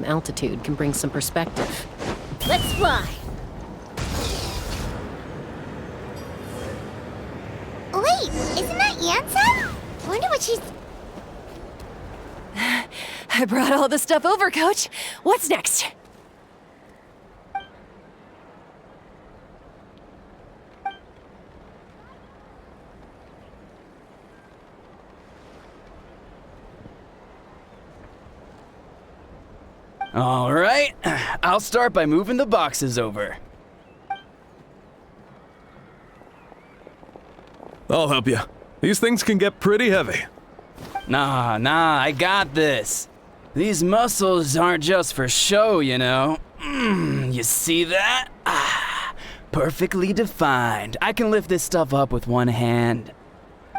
from altitude can bring some perspective. Let's fly! Wait, isn't that Iansan? Wonder what she's... I brought all the stuff over, Coach. What's next? All right, I'll start by moving the boxes over. I'll help you. These things can get pretty heavy. Nah, I got this. These muscles aren't just for show, you know. You see that? Perfectly defined. I can lift this stuff up with one hand.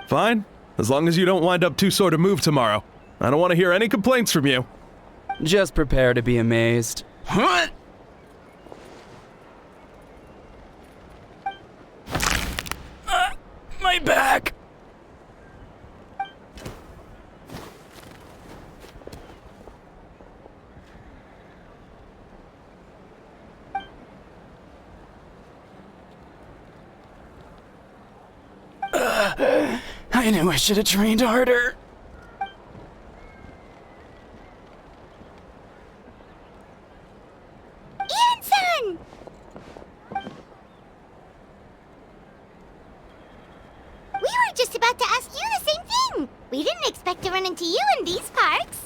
Fine, as long as you don't wind up too sore to move tomorrow. I don't want to hear any complaints from you. Just prepare to be amazed. Huh? My back! I knew I should have trained harder. Iansan! We were just about to ask you the same thing. We didn't expect to run into you in these parts.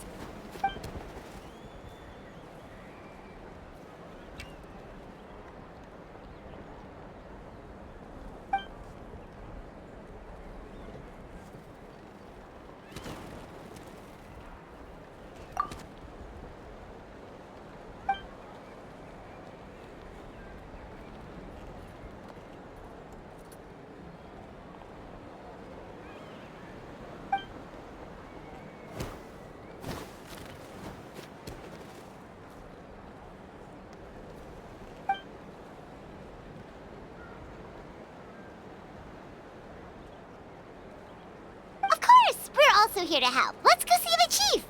Of course, we're also here to help. Let's go see the chief.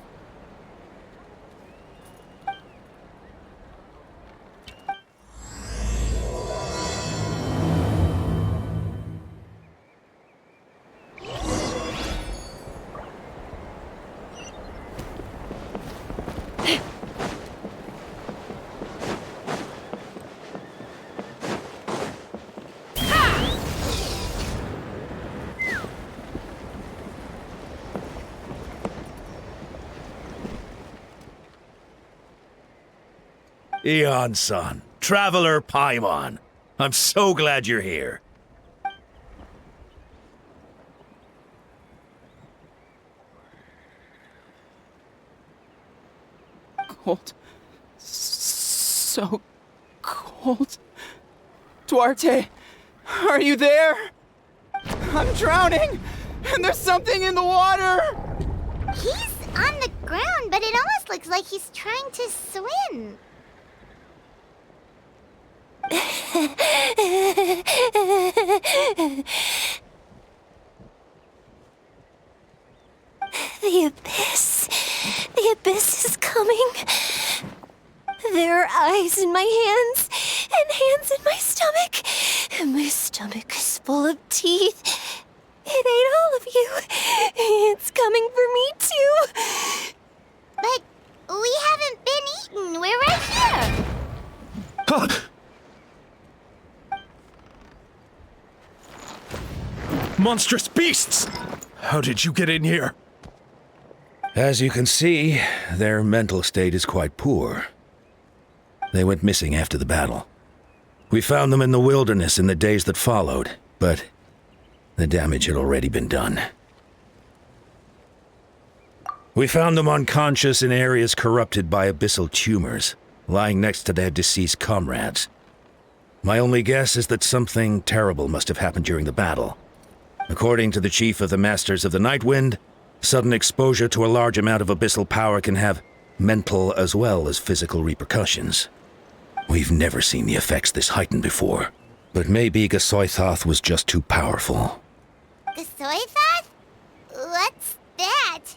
Iansan, Traveler Paimon. I'm so glad you're here. Cold. So cold. Duarte, are you there? I'm drowning, and there's something in the water! He's on the ground, but it almost looks like he's trying to swim. The abyss. The abyss is coming. There are eyes in my hands, and hands in my stomach. And my stomach is full of teeth. It ate all of you. It's coming for me, too. But we haven't been eaten. We're right here. Huh. Monstrous beasts! How did you get in here? As you can see, their mental state is quite poor. They went missing after the battle. We found them in the wilderness in the days that followed, but the damage had already been done. We found them unconscious in areas corrupted by abyssal tumors, lying next to their deceased comrades. My only guess is that something terrible must have happened during the battle. According to the Chief of the Masters of the Nightwind, sudden exposure to a large amount of abyssal power can have mental as well as physical repercussions. We've never seen the effects this heightened before, but maybe Gasoithoth was just too powerful. Gasoithoth? What's that?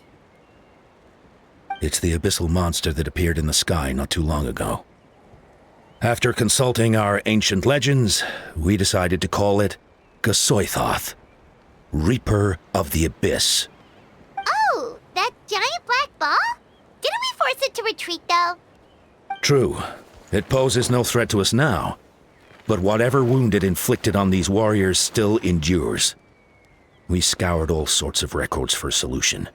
It's the abyssal monster that appeared in the sky not too long ago. After consulting our ancient legends, we decided to call it Gasoithoth, Reaper of the Abyss. Oh, that giant black ball? Didn't we force it to retreat, though? True, it poses no threat to us now, but whatever wound it inflicted on these warriors still endures. We scoured all sorts of records for a solution,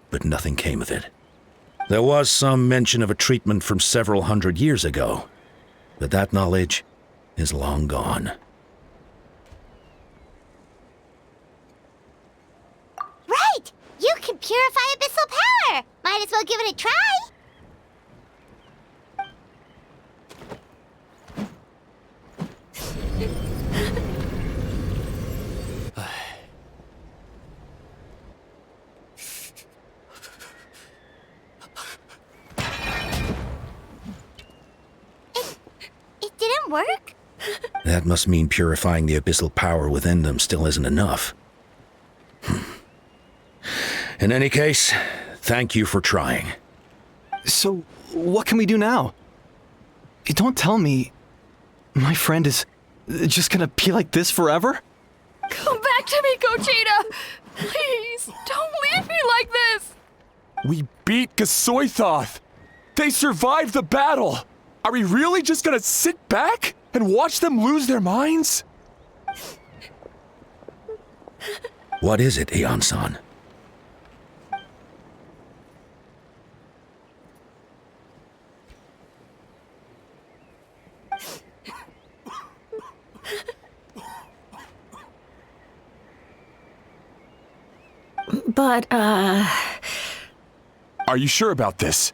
but nothing came of it. There was some mention of a treatment from several hundred years ago, but that knowledge is long gone. Right! You can purify abyssal power! Might as well give it a try! It didn't work? That must mean purifying the abyssal power within them still isn't enough. In any case, thank you for trying. So, what can we do now? Don't tell me my friend is just gonna be like this forever? Come back to me, Gogeta! Please, don't leave me like this! We beat Gasoithoth! They survived the battle! Are we really just gonna sit back and watch them lose their minds? What is it, Iansan? But, Are you sure about this?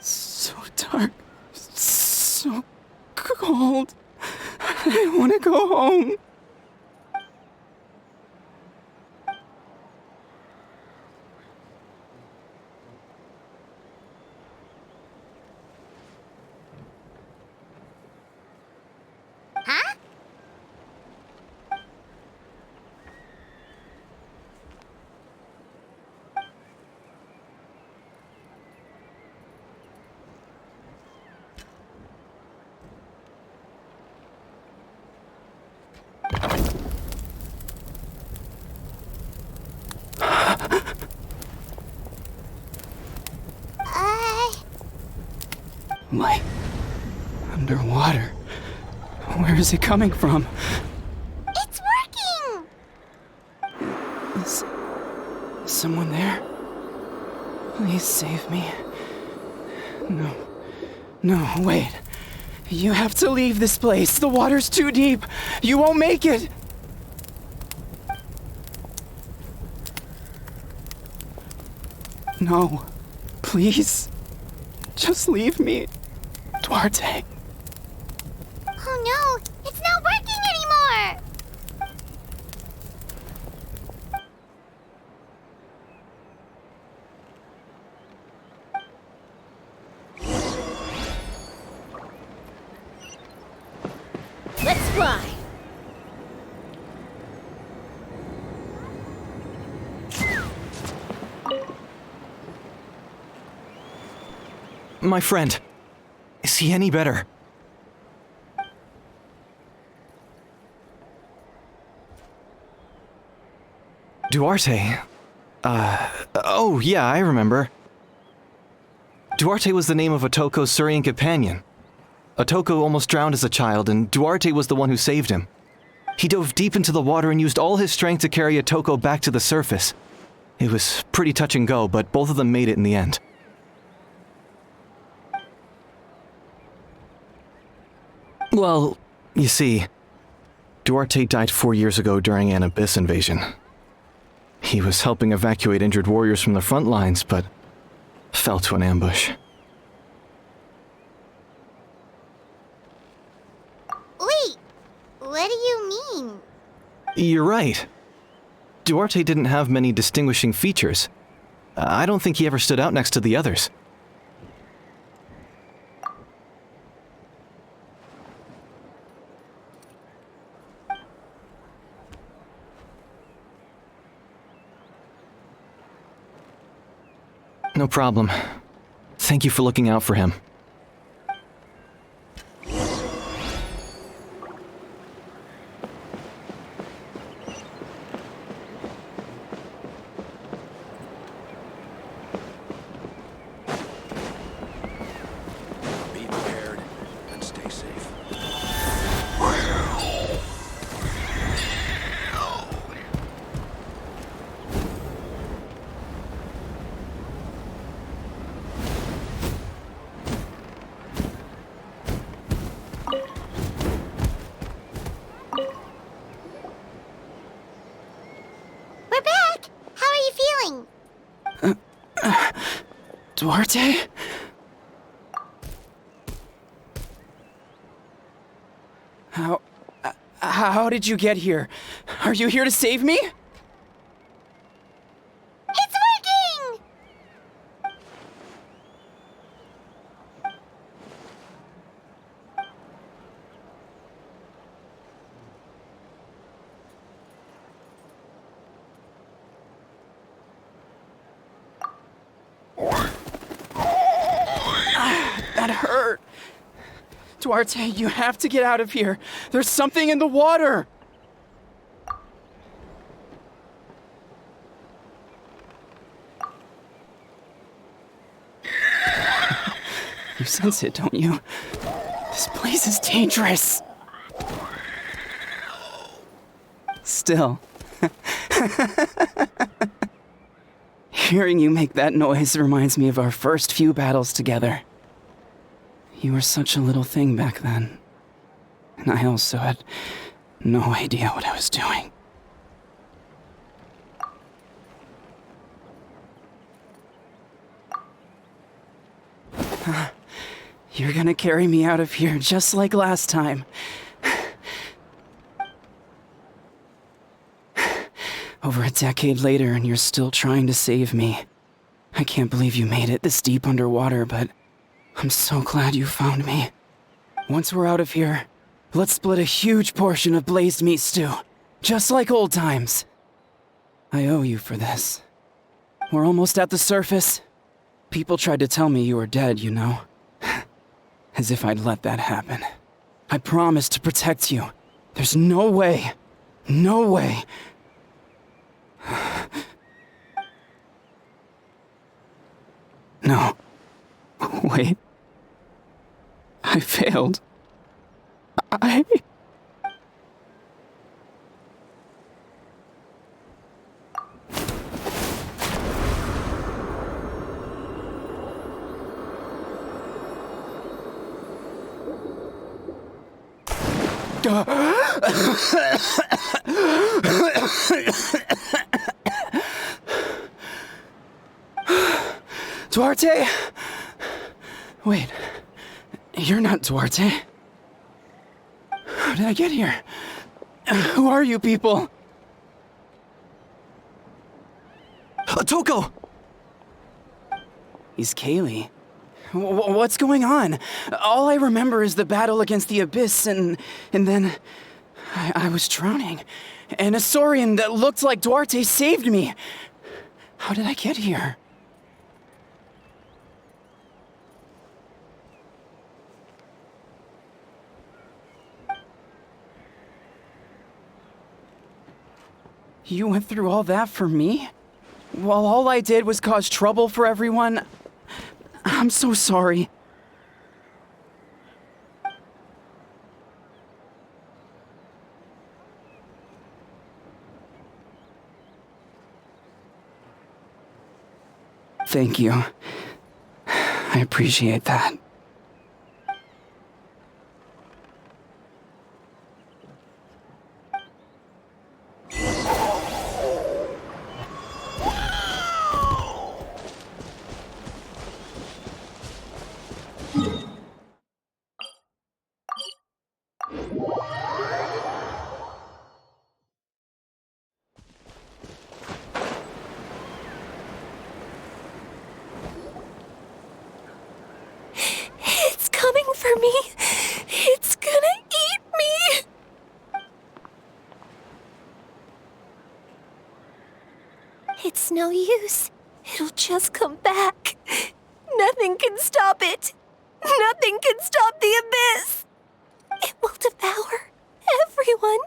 So dark, so cold. I want to go home. Huh? Light. Underwater. Where is it coming from? It's working! Is someone there? Please save me. No. No, wait. You have to leave this place. The water's too deep. You won't make it. No. Please. Just leave me. Duarte. Oh no, it's not working anymore! let's fly! My friend. Is he any better? Duarte? Oh yeah, I remember. Duarte was the name of Otoko's Surian companion. Otoko almost drowned as a child, and Duarte was the one who saved him. He dove deep into the water and used all his strength to carry Otoko back to the surface. It was pretty touch and go, but both of them made it in the end. Well, you see, Duarte died 4 years ago during an Abyss invasion. He was helping evacuate injured warriors from the front lines, but fell to an ambush. Wait, what do you mean? You're right. Duarte didn't have many distinguishing features. I don't think he ever stood out next to the others. No problem. Thank you for looking out for him. Be prepared and stay safe. We're back! How are you feeling? Duarte? How did you get here? Are you here to save me? It's working! That hurt. Duarte, you have to get out of here. There's something in the water. You sense it, don't you? This place is dangerous. Still. Hearing you make that noise reminds me of our first few battles together. You were such a little thing back then. And I also had no idea what I was doing. You're gonna carry me out of here just like last time. Over a decade later, and you're still trying to save me. I can't believe you made it this deep underwater, but I'm so glad you found me. Once we're out of here, let's split a huge portion of blazed meat stew, just like old times. I owe you for this. We're almost at the surface. People tried to tell me you were dead, you know. As if I'd let that happen. I promised to protect you. There's no way. No way. No. Wait. I failed. Duarte? Wait, you're not Duarte. How did I get here? Who are you people? Otoko! He's Kaylee. What's going on? All I remember is the battle against the Abyss, and then I was drowning. And a Saurian that looked like Duarte saved me. How did I get here? You went through all that for me? While all I did was cause trouble for everyone? I'm so sorry. Thank you. I appreciate that. It's coming for me. It's gonna eat me. It's no use. It'll just come back. Nothing can stop it. Nothing can stop the abyss. It will devour everyone.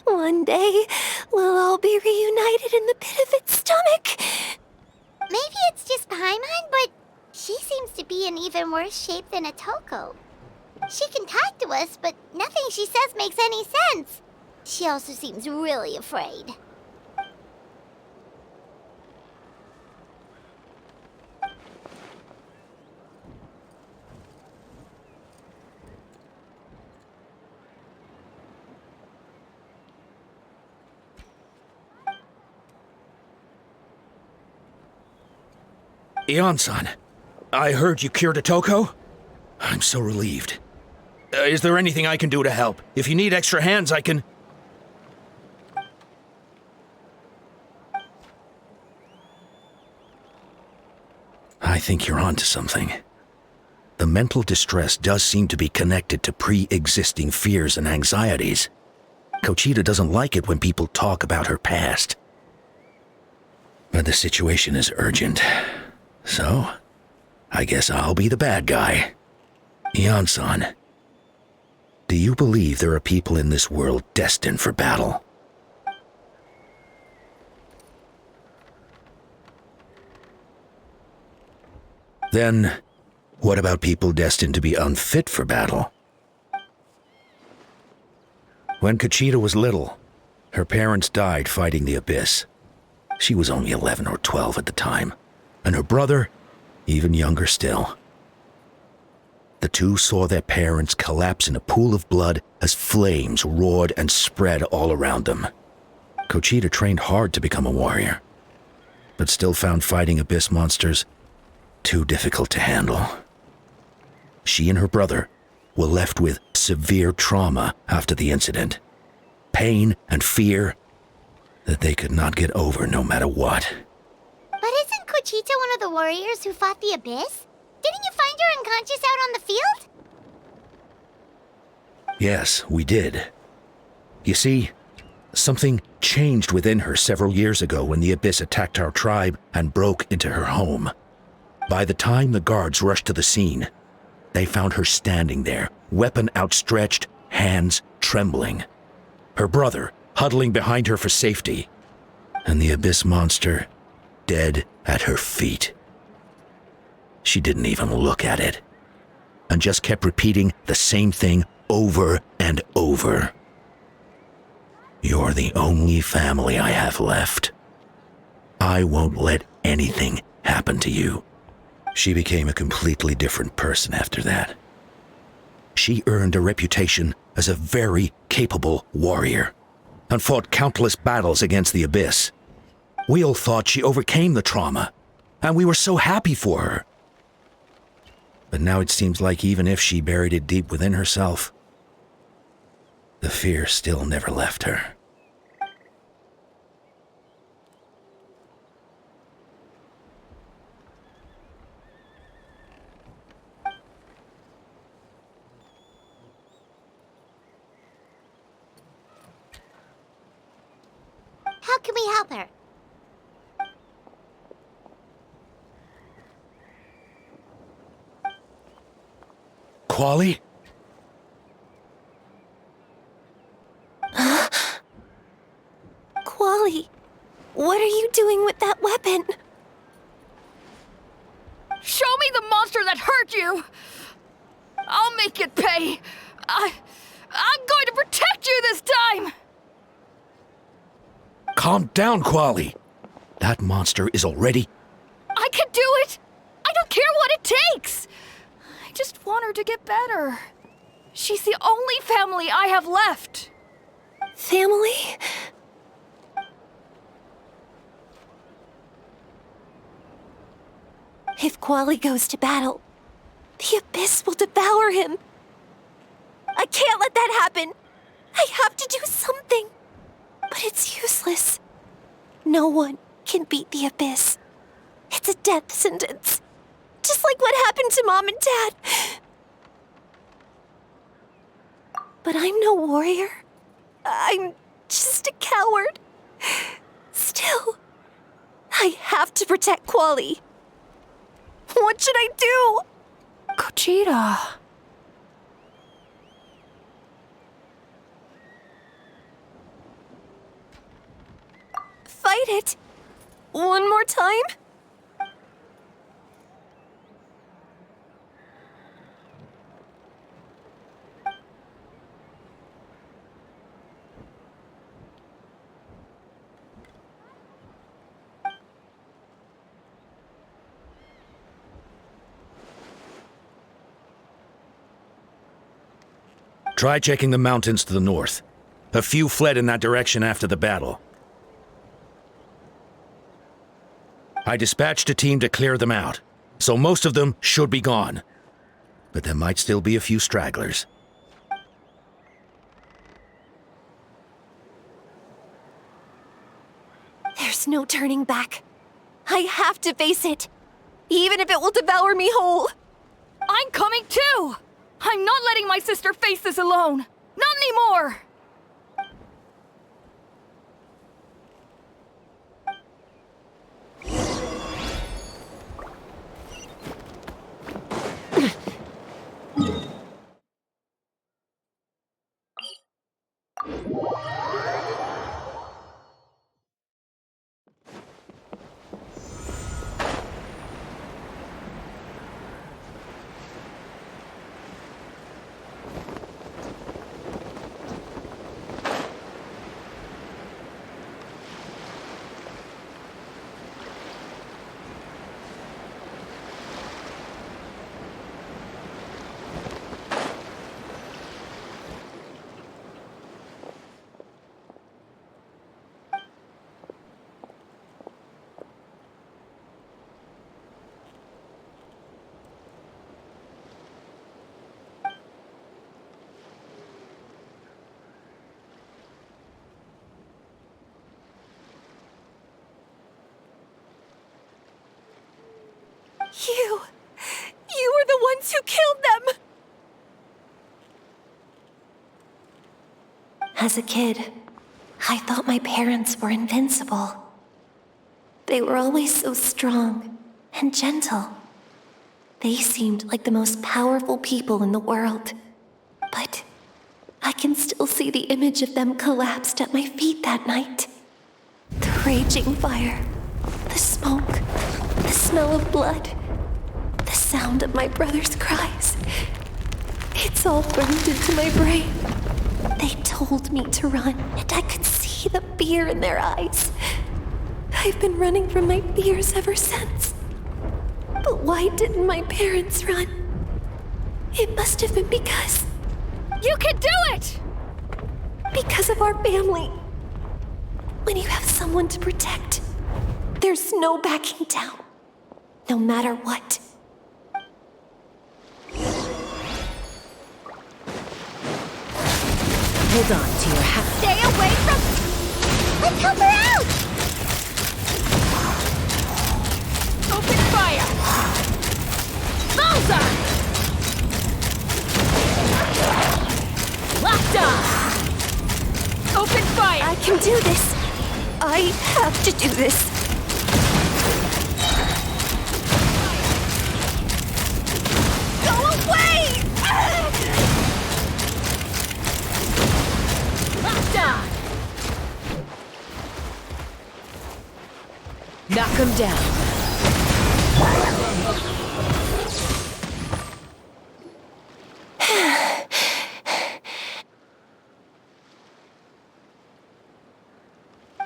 One day, we'll all be reunited in the pit of its stomach. Maybe it's just Paimon, but she seems to be in even worse shape than Otoko. She can talk to us, but nothing she says makes any sense. She also seems really afraid. Iansan, I heard you cured Otoko? I'm so relieved. Is there anything I can do to help? If you need extra hands, I can... I think you're onto something. The mental distress does seem to be connected to pre-existing fears and anxieties. Conchita doesn't like it when people talk about her past. But the situation is urgent. So, I guess I'll be the bad guy. Iansan, do you believe there are people in this world destined for battle? Then, what about people destined to be unfit for battle? When Conchita was little, her parents died fighting the abyss. She was only 11 or 12 at the time, and her brother, even younger still. The two saw their parents collapse in a pool of blood as flames roared and spread all around them. Conchita trained hard to become a warrior, but still found fighting abyss monsters too difficult to handle. She and her brother were left with severe trauma after the incident. Pain and fear that they could not get over no matter what. But isn't Conchita one of the warriors who fought the abyss? Didn't you find her unconscious out on the field? Yes, we did. You see, something changed within her several years ago when the abyss attacked our tribe and broke into her home. By the time the guards rushed to the scene, they found her standing there, weapon outstretched, hands trembling. Her brother huddling behind her for safety, and the abyss monster dead at her feet. She didn't even look at it, and just kept repeating the same thing over and over. You're the only family I have left. I won't let anything happen to you. She became a completely different person after that. She earned a reputation as a very capable warrior, and fought countless battles against the abyss. We all thought she overcame the trauma, and we were so happy for her. But now it seems like even if she buried it deep within herself, the fear still never left her. How can we help her? with that weapon? Show me the monster that hurt you! I'll make it pay! I'm going to protect you this time! Calm down, Quali. That monster is already... I can do it! I don't care what it takes! I just want her to get better. She's the only family I have left. Family? If Quali goes to battle, the Abyss will devour him. I can't let that happen. I have to do something. But it's useless. No one can beat the Abyss. It's a death sentence. Just like what happened to Mom and Dad. But I'm no warrior. I'm just a coward. Still, I have to protect Quali. What should I do? Gogeta. Fight it. One more time? Try checking the mountains to the north. A few fled in that direction after the battle. I dispatched a team to clear them out, so most of them should be gone. But there might still be a few stragglers. There's no turning back. I have to face it, even if it will devour me whole. I'm coming too! I'm not letting my sister face this alone! Not anymore! You were the ones who killed them! As a kid, I thought my parents were invincible. They were always so strong and gentle. They seemed like the most powerful people in the world. But I can still see the image of them collapsed at my feet that night. The raging fire, the smoke, the smell of blood, the sound of my brother's cries. It's all burned into my brain. They told me to run, and I could see the fear in their eyes. I've been running from my fears ever since. But why didn't my parents run? It must have been because... You can do it! Because of our family. When you have someone to protect, there's no backing down, no matter what. Hold on to your hat. Stay away from... Let's help her out! Open fire! Bullseye! Locked on! Open fire! I can do this. I have to do this. Go away! Locked on! Knock him down.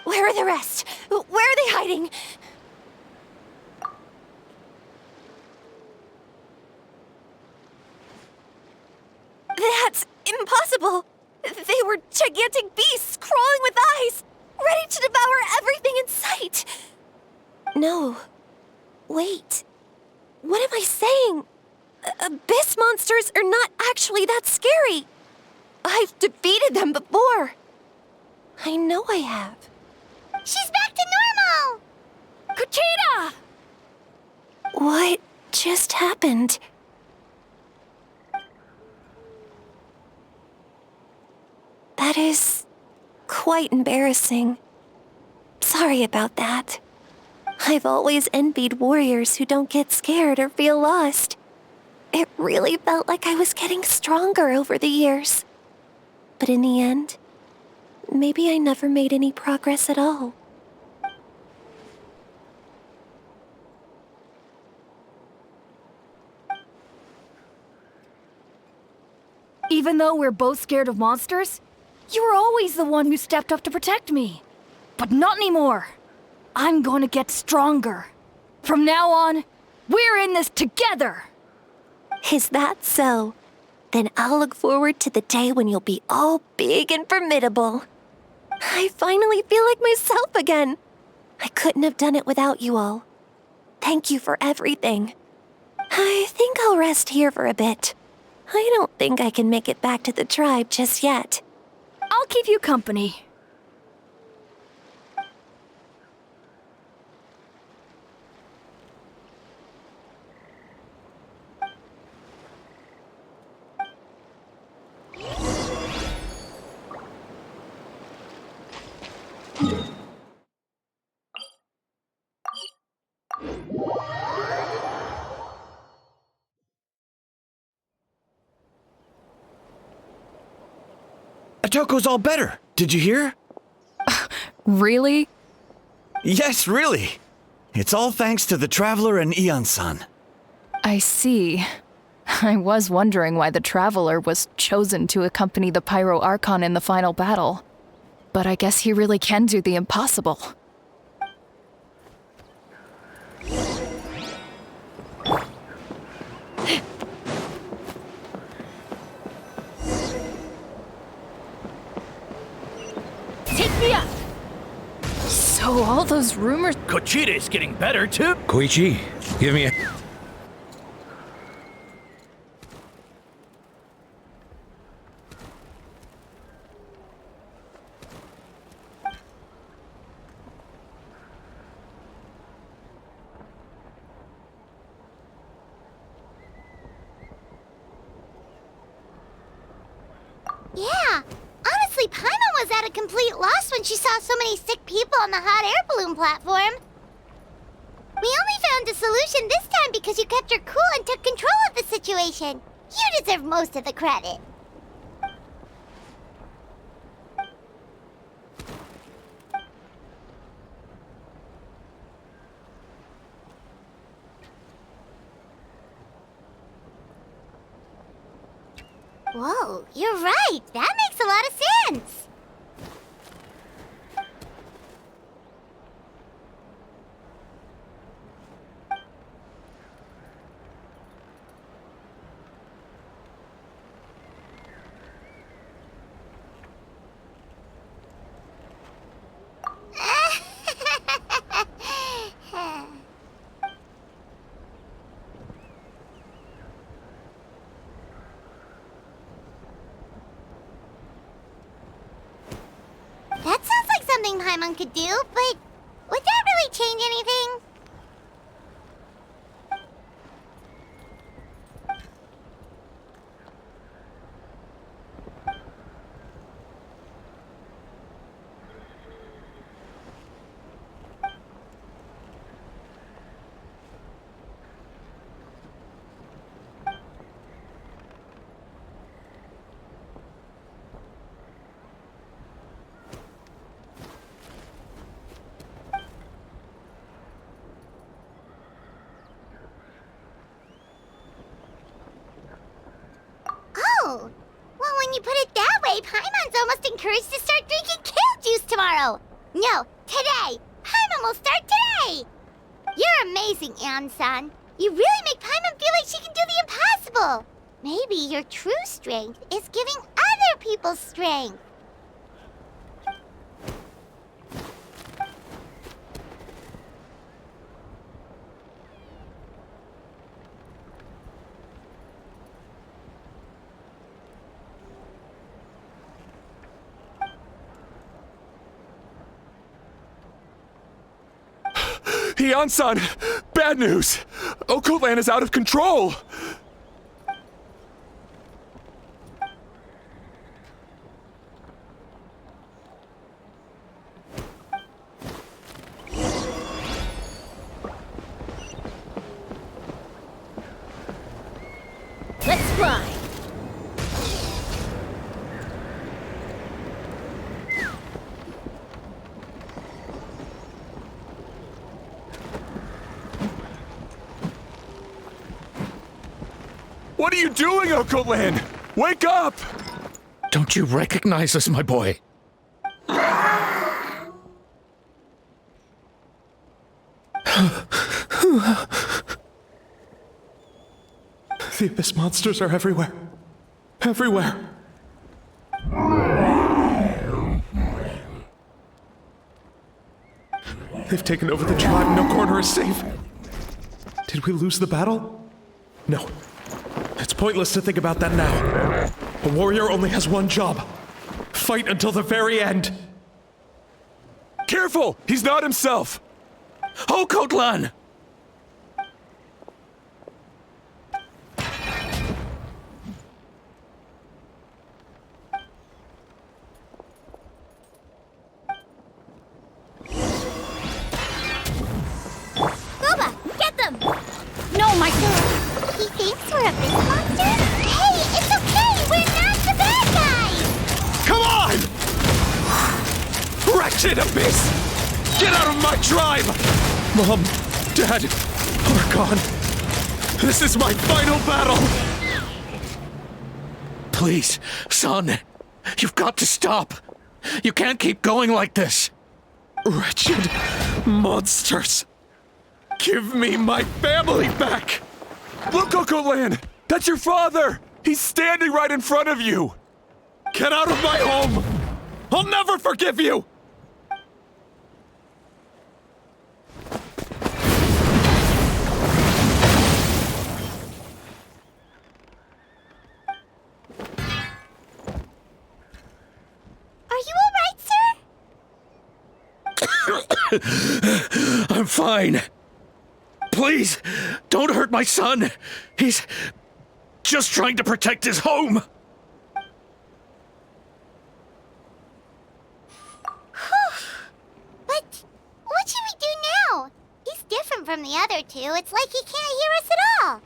Where are the rest? Where are they hiding? That's impossible! They were gigantic beasts crawling with eyes, ready to devour everything in sight! No. Wait. What am I saying? Abyss monsters are not actually that scary. I've defeated them before. I know I have. She's back to normal! Kuchita! What just happened? That is quite embarrassing. Sorry about that. I've always envied warriors who don't get scared or feel lost. It really felt like I was getting stronger over the years. But in the end, maybe I never made any progress at all. Even though we're both scared of monsters, you were always the one who stepped up to protect me. But not anymore. I'm going to get stronger. From now on, we're in this together. Is that so? Then I'll look forward to the day when you'll be all big and formidable. I finally feel like myself again. I couldn't have done it without you all. Thank you for everything. I think I'll rest here for a bit. I don't think I can make it back to the tribe just yet. I'll keep you company. Atoko's all better. Did you hear? Really? Yes, really. It's all thanks to the Traveler and Iansan. I see. I was wondering why the Traveler was chosen to accompany the Pyro Archon in the final battle. But I guess he really can do the impossible. Take me up! So all those rumors... Kuchita's getting better, too. Koichi, give me a... Yeah, honestly, Paimon was at a complete loss when she saw so many sick people on the hot air balloon platform. We only found a solution this time because you kept your cool and took control of the situation. You deserve most of the credit. Whoa, you're right. That makes a lot of sense. That sounds like something Paimon could do, but would that really change anything? way, Paimon's almost encouraged to start drinking kale juice tomorrow. No, today. Paimon will start today. You're amazing, Iansan. You really make Paimon feel like she can do the impossible. Maybe your true strength is giving other people strength. Iansan! Bad news! Okotlan is out of control! Let's fly! What are you doing, Okotlan? Wake up! Don't you recognize us, my boy? The Abyss monsters are everywhere. Everywhere. They've taken over the tribe. No corner is safe. Did we lose the battle? No. It's pointless to think about that now. A warrior only has one job. Fight until the very end. Careful! He's not himself! Okotlan! Boba, get them! No, my... He thinks we're a big monster? Hey, it's okay! We're not the bad guys! Come on! Wretched Abyss! Get out of my tribe! Mom, Dad, Archon. This is my final battle! Please, son. You've got to stop. You can't keep going like this. Wretched monsters! Give me my family back! Look, Okotlan! That's your father! He's standing right in front of you! Get out of my home! I'll never forgive you! Are you alright, sir? I'm fine. Please, don't hurt my son. He's just trying to protect his home. But what should we do now? He's different from the other two. It's like he can't hear us at all.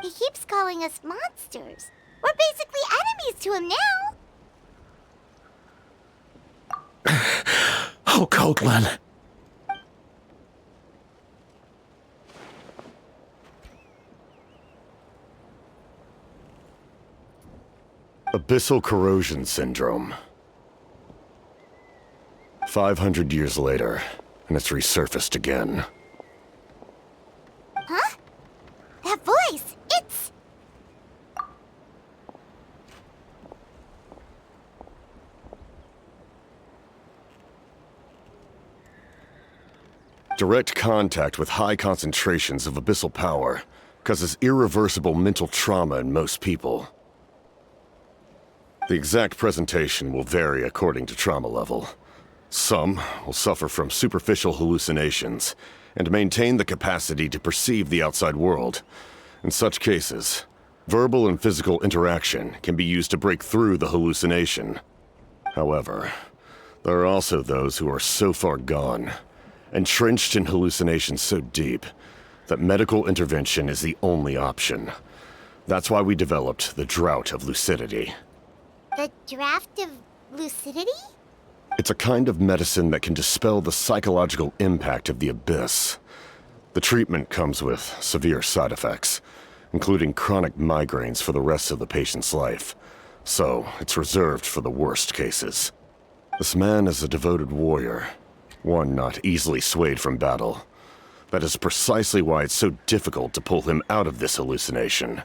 He keeps calling us monsters. We're basically enemies to him now. Okotlan. Abyssal corrosion syndrome. 500 years later, and it's resurfaced again. Huh? That voice, it's... Direct contact with high concentrations of abyssal power causes irreversible mental trauma in most people. The exact presentation will vary according to trauma level. Some will suffer from superficial hallucinations and maintain the capacity to perceive the outside world. In such cases, verbal and physical interaction can be used to break through the hallucination. However, there are also those who are so far gone, entrenched in hallucinations so deep, that medical intervention is the only option. That's why we developed the Drought of Lucidity. The draft of lucidity? It's a kind of medicine that can dispel the psychological impact of the Abyss. The treatment comes with severe side effects, including chronic migraines for the rest of the patient's life, so it's reserved for the worst cases. This man is a devoted warrior, one not easily swayed from battle. That is precisely why it's so difficult to pull him out of this hallucination.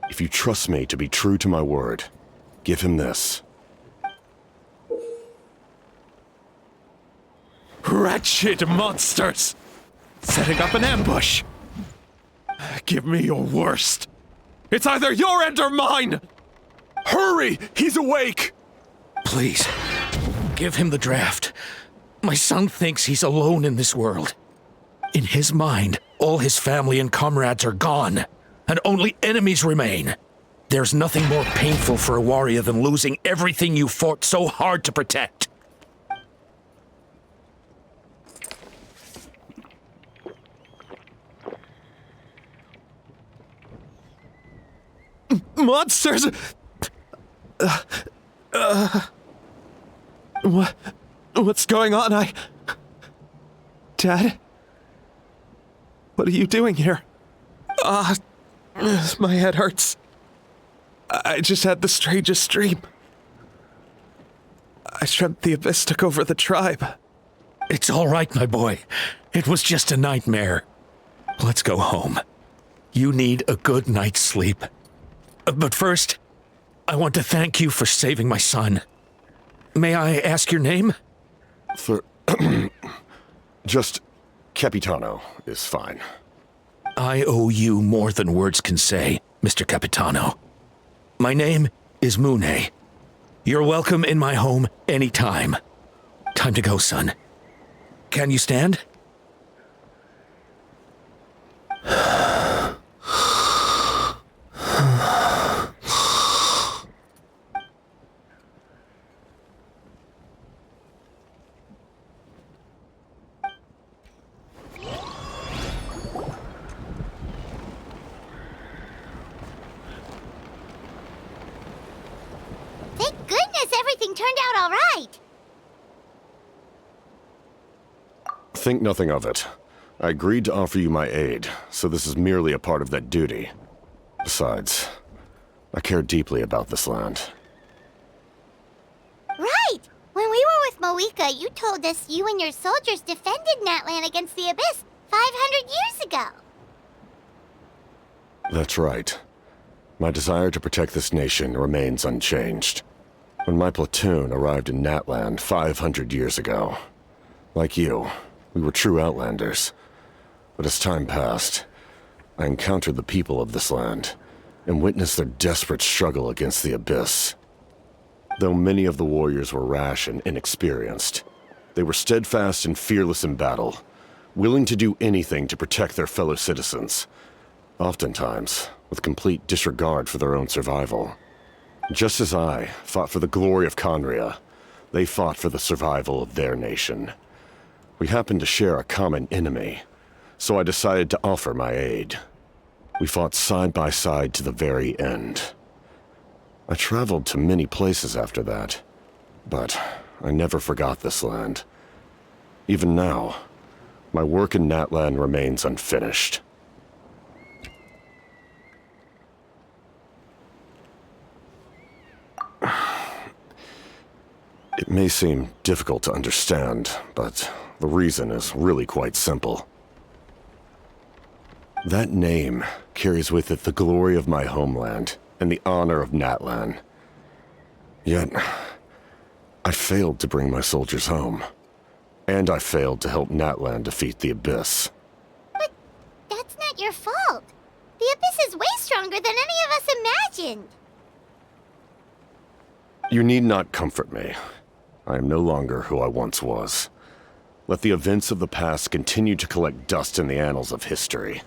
If you trust me to be true to my word, give him this. Wretched monsters! Setting up an ambush! Give me your worst. It's either your end or mine! Hurry! He's awake! Please, give him the draft. My son thinks he's alone in this world. In his mind, all his family and comrades are gone, and only enemies remain. There's nothing more painful for a warrior than losing everything you fought so hard to protect. Monsters! What's going on? Dad? What are you doing here? My head hurts. I just had the strangest dream. I dreamt the Abyss took over the tribe. It's all right, my boy. It was just a nightmare. Let's go home. You need a good night's sleep. But first, I want to thank you for saving my son. May I ask your name? Just Capitano is fine. I owe you more than words can say, Mr. Capitano. My name is Mune. You're welcome in my home anytime. Time to go, son. Can you stand? Thank goodness everything turned out all right. Think nothing of it. I agreed to offer you my aid, so this is merely a part of that duty. Besides, I care deeply about this land. Right! When we were with Moika, you told us you and your soldiers defended Natlan against the Abyss 500 years ago. That's right. My desire to protect this nation remains unchanged. When my platoon arrived in Natlan 500 years ago, like you, we were true outlanders. But as time passed, I encountered the people of this land and witnessed their desperate struggle against the Abyss. Though many of the warriors were rash and inexperienced, they were steadfast and fearless in battle, willing to do anything to protect their fellow citizens, oftentimes with complete disregard for their own survival. Just as I fought for the glory of Conria, they fought for the survival of their nation. We happened to share a common enemy, so I decided to offer my aid. We fought side by side to the very end. I traveled to many places after that, but I never forgot this land. Even now, my work in Natlan remains unfinished. It may seem difficult to understand, but the reason is really quite simple. That name carries with it the glory of my homeland and the honor of Natlan. Yet, I failed to bring my soldiers home. And I failed to help Natlan defeat the Abyss. But that's not your fault. The Abyss is way stronger than any of us imagined. You need not comfort me. I am no longer who I once was. Let the events of the past continue to collect dust in the annals of history.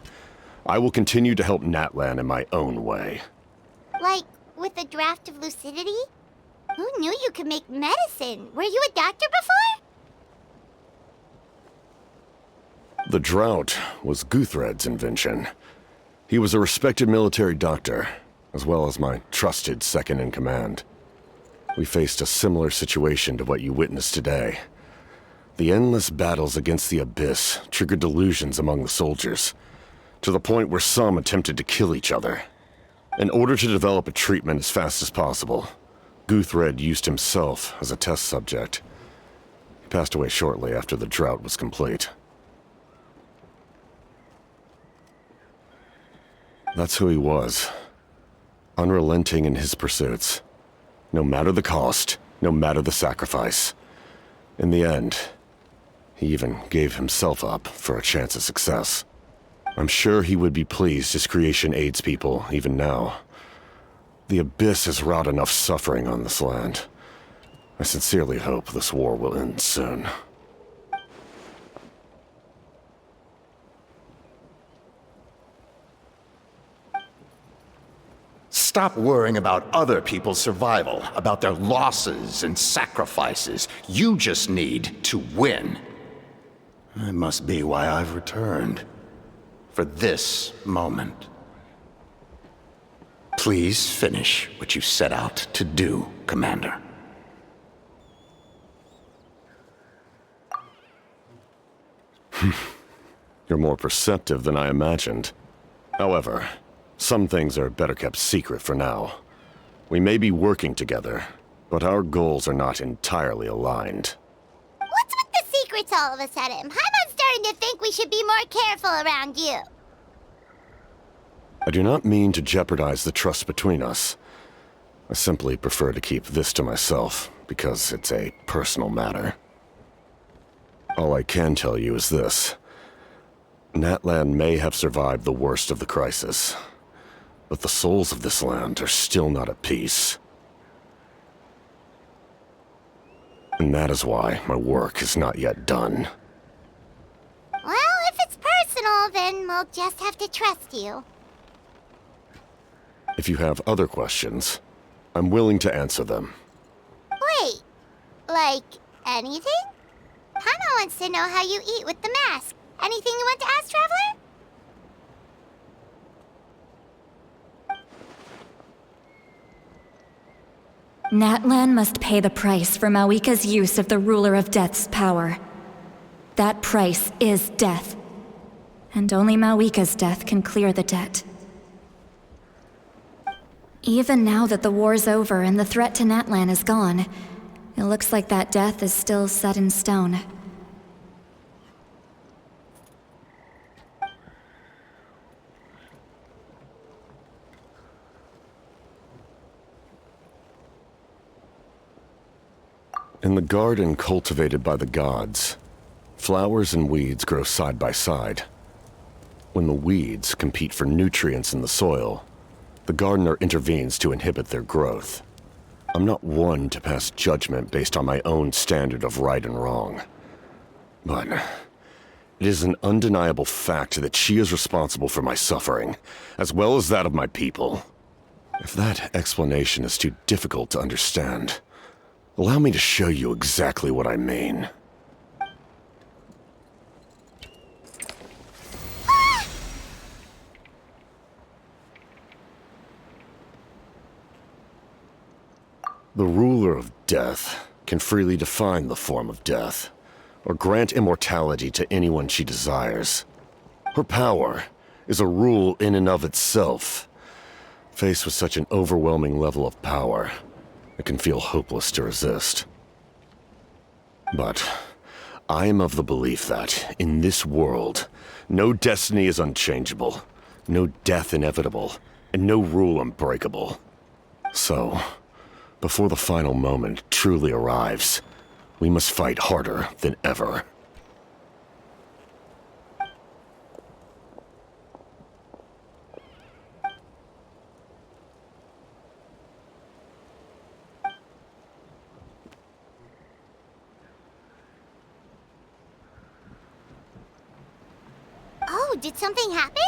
I will continue to help Natlan in my own way. Like, with the draft of lucidity? Who knew you could make medicine? Were you a doctor before? The drought was Guthred's invention. He was a respected military doctor, as well as my trusted second-in-command. We faced a similar situation to what you witnessed today. The endless battles against the Abyss triggered delusions among the soldiers, to the point where some attempted to kill each other. In order to develop a treatment as fast as possible, Guthred used himself as a test subject. He passed away shortly after the drought was complete. That's who he was. Unrelenting in his pursuits. No matter the cost, no matter the sacrifice. In the end, he even gave himself up for a chance at success. I'm sure he would be pleased his creation aids people, even now. The Abyss has wrought enough suffering on this land. I sincerely hope this war will end soon. Stop worrying about other people's survival, about their losses and sacrifices. You just need to win. That must be why I've returned. For this moment. Please finish what you set out to do, Commander. You're more perceptive than I imagined. However, some things are better kept secret for now. We may be working together, but our goals are not entirely aligned. What's with the secrets all of a sudden? Paimon's starting to think we should be more careful around you. I do not mean to jeopardize the trust between us. I simply prefer to keep this to myself, because it's a personal matter. All I can tell you is this. Natlan may have survived the worst of the crisis, but the souls of this land are still not at peace. And that is why my work is not yet done. Well, if it's personal, then we'll just have to trust you. If you have other questions, I'm willing to answer them. Wait, like anything? Paimon wants to know how you eat with the mask. Anything you want to ask, Traveler? Natlan must pay the price for Mawika's use of the Ruler of Death's power. That price is death. And only Mawika's death can clear the debt. Even now that the war's over and the threat to Natlan is gone, it looks like that death is still set in stone. In the garden cultivated by the gods, flowers and weeds grow side by side. When the weeds compete for nutrients in the soil, the gardener intervenes to inhibit their growth. I'm not one to pass judgment based on my own standard of right and wrong. But it is an undeniable fact that she is responsible for my suffering, as well as that of my people. If that explanation is too difficult to understand, allow me to show you exactly what I mean. The ruler of death can freely define the form of death, or grant immortality to anyone she desires. Her power is a rule in and of itself. Faced with such an overwhelming level of power, it can feel hopeless to resist. But I am of the belief that, in this world, no destiny is unchangeable, no death inevitable, and no rule unbreakable. So, before the final moment truly arrives, we must fight harder than ever. Oh, did something happen?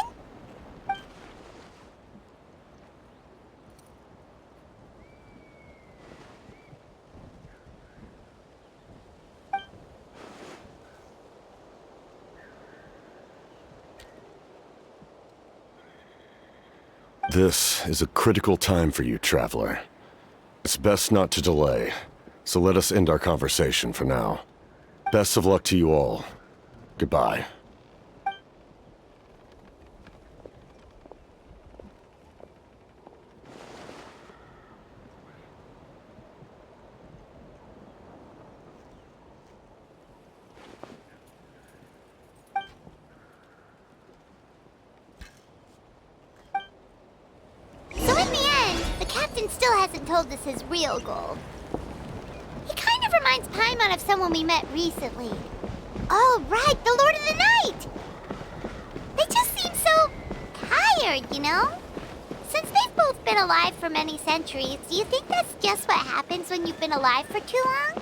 This is a critical time for you, Traveler. It's best not to delay, so let us end our conversation for now. Best of luck to you all. Goodbye. still hasn't told us his real goal. He kind of reminds Paimon of someone we met recently. Oh, right, the Lord of the Night! They just seem so tired, you know? Since they've both been alive for many centuries, do you think that's just what happens when you've been alive for too long?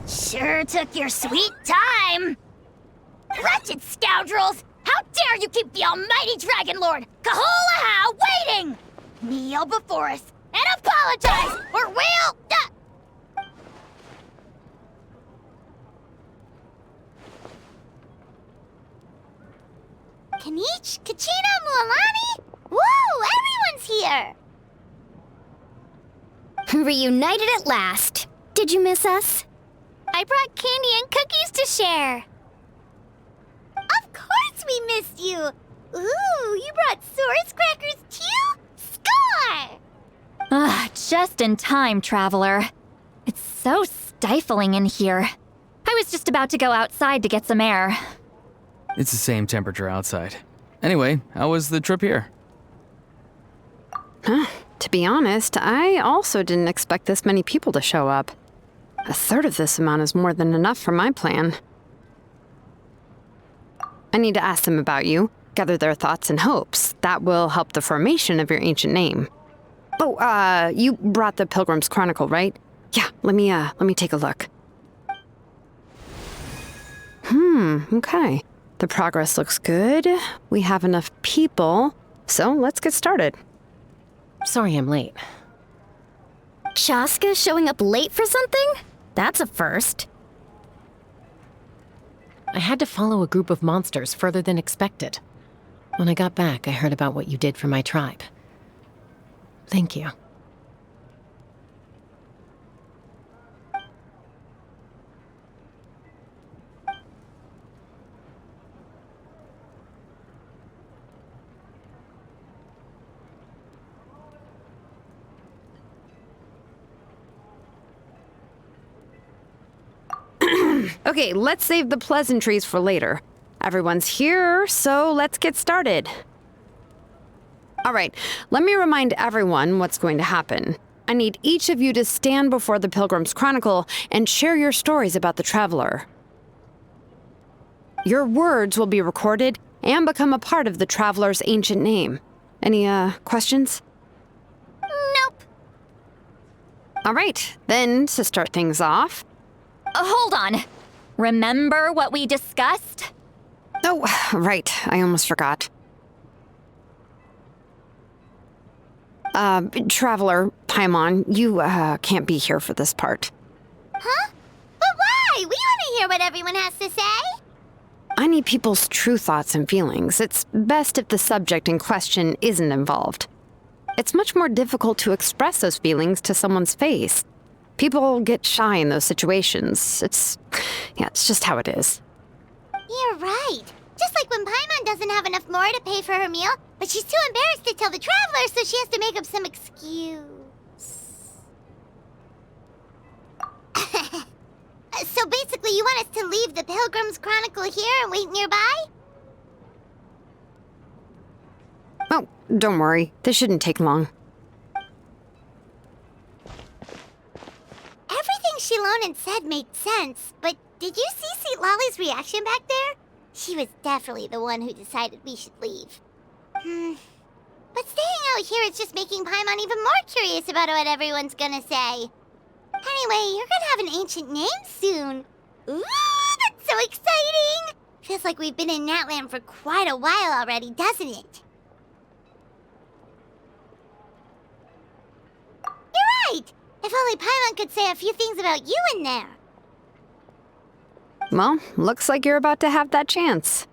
Sure took your sweet time! Wretched scoundrels! How dare you keep the almighty Dragon Lord, Kahulaha, waiting! Kneel before us and apologize, or we'll... Kanich, Kachina, Mualani? Woo! Everyone's here! Reunited at last. Did you miss us? I brought candy and cookies to share. Of course we missed you! Ooh, you brought Source crackers too? Score! Just in time, Traveler. It's so stifling in here. I was just about to go outside to get some air. It's the same temperature outside. Anyway, how was the trip here? To be honest, I also didn't expect this many people to show up. A third of this amount is more than enough for my plan. I need to ask them about you, gather their thoughts and hopes. That will help the formation of your ancient name. Oh, you brought the Pilgrim's Chronicle, right? Yeah, let me take a look. Okay. The progress looks good. We have enough people, so let's get started. Sorry I'm late. Chaska showing up late for something? That's a first. I had to follow a group of monsters further than expected. When I got back, I heard about what you did for my tribe. Thank you. Okay, let's save the pleasantries for later. Everyone's here, so let's get started. All right, let me remind everyone what's going to happen. I need each of you to stand before the Pilgrim's Chronicle and share your stories about the Traveler. Your words will be recorded and become a part of the Traveler's ancient name. Any, questions? Nope. All right, then, to start things off... Hold on. Remember what we discussed? Oh, right. I almost forgot. Traveler, Paimon, you, can't be here for this part. Huh? But why? We want to hear what everyone has to say. I need people's true thoughts and feelings. It's best if the subject in question isn't involved. It's much more difficult to express those feelings to someone's face. People get shy in those situations. It's just how it is. You're right. Just like when Paimon doesn't have enough more to pay for her meal, but she's too embarrassed to tell the Traveler, so she has to make up some excuse. So basically, you want us to leave the Pilgrim's Chronicle here and wait nearby? Oh, don't worry. This shouldn't take long. Everything Shilonen said made sense, but did you see St. Lolly's reaction back there? She was definitely the one who decided we should leave. But staying out here is just making Paimon even more curious about what everyone's gonna say. Anyway, you're gonna have an ancient name soon. Ooh, that's so exciting! Feels like we've been in Natlan for quite a while already, doesn't it? You're right! If only Paimon could say a few things about you in there. Well, looks like you're about to have that chance.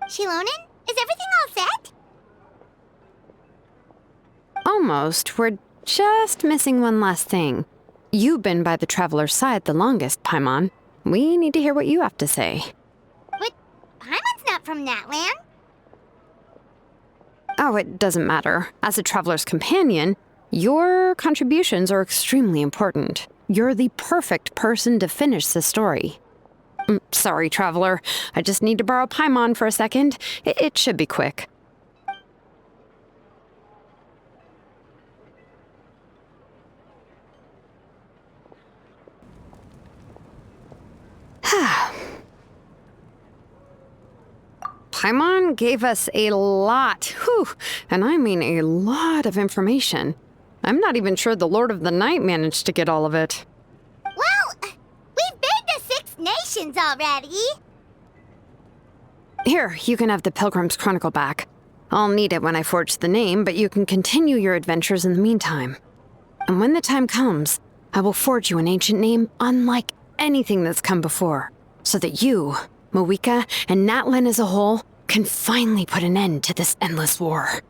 Shilonen, is everything all set? Almost. We're just missing one last thing. You've been by the Traveler's side the longest, Paimon. We need to hear what you have to say. But Paimon's not from Natlan. Oh, it doesn't matter. As a Traveler's companion, your contributions are extremely important. You're the perfect person to finish the story. Sorry, Traveler. I just need to borrow Paimon for a second. It should be quick. Paimon gave us a lot, and I mean a lot of information. I'm not even sure the Lord of the Night managed to get all of it. Well, we've been to 6 nations already. Here, you can have the Pilgrim's Chronicle back. I'll need it when I forge the name, but you can continue your adventures in the meantime. And when the time comes, I will forge you an ancient name unlike anything that's come before, so that you, Mawika, and Natlan as a whole can finally put an end to this endless war.